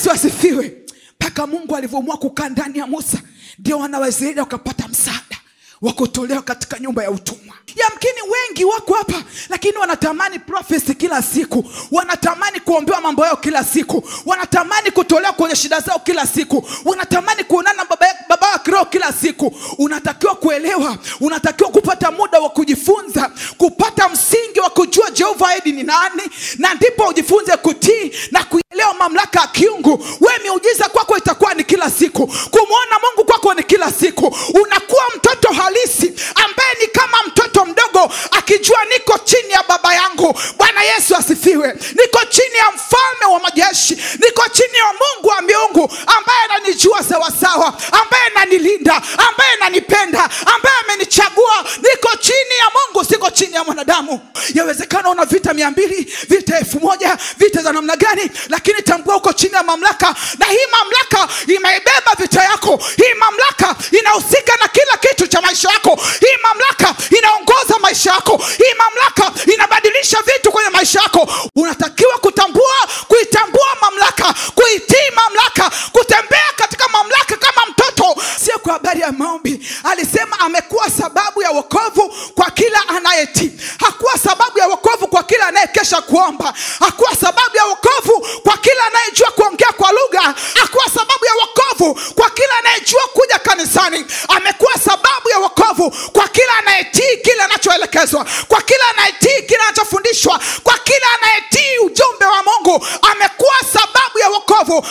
Yesu asifiwe. Paka Mungu alivyoamua kukaa ndani ya Musa, ndio wana wa Israeli wakapata msaada wa kutolewa katika nyumba ya utumwa. Yamkini wengi wako hapa lakini wanatamani prophecy kila siku, wanatamani kuombewa mambo yao kila siku, wanatamani kutolewa kwenye shida zao kila siku, wanatamani kuonana baba wa kiroho kila siku. Unatakiwa kuelewa, unatakiwa kupata muda wa kujifunza, kupata msingi wa kujua Jehova Edi ni nani, na ndipo ujifunze kutii na kuelewa mamlaka ya kiungu. Wewe miujiza kwako itakuwa ni kila siku, kumuona Mungu kwako ni kila siku. Unakuwa mtoto halisi ambaye ni kama mtoto mdogo akijua niko chini ya baba yangu. Bwana Yesu asifiwe. Niko chini ya mfalme wa majeshi, niko chini ya Mungu wa miungu ambaye ananijua sawa sawa, ambaye ananilinda, ambaye ananipenda, ambaye amenichagua. Niko chini ya Mungu, siko chini ya mwanadamu. Yawezekana una vita 200, vita 1000, vita za namna gani, lakini tambua uko chini ya mamlaka, na hii mamlaka imeibeba vita yako. Hii mamlaka inahusika na kila kitu cha maisha yako. Hii mamlaka inaongoza maisha yako. Hii mamlaka inabadilisha vitu kwenye maisha yako. Unatakiwa kutambua, kuitambua mamlaka, kuitii mamlaka, kutembea katika mamlaka kama mtoto. Sio kwa habari ya maombi. Alisema amekuwa sababu ya wokovu kwa kila anayetii. Hakuwa sababu ya wokovu kwa kila anayekesha kuomba. Hakuwa sababu ya wokovu kwa kila anayejua kuongea kwa lugha. Hakuwa sababu ya wokovu kwa kila anayejua kuja kanisani. Amekuwa sababu ya wokovu kwa kila anayetii kila anachoelekezwa, kwa kila anayetii kila anachofundishwa, kwa kila anayetii ujumbe wa Mungu. Amekuwa sababu ya wokovu.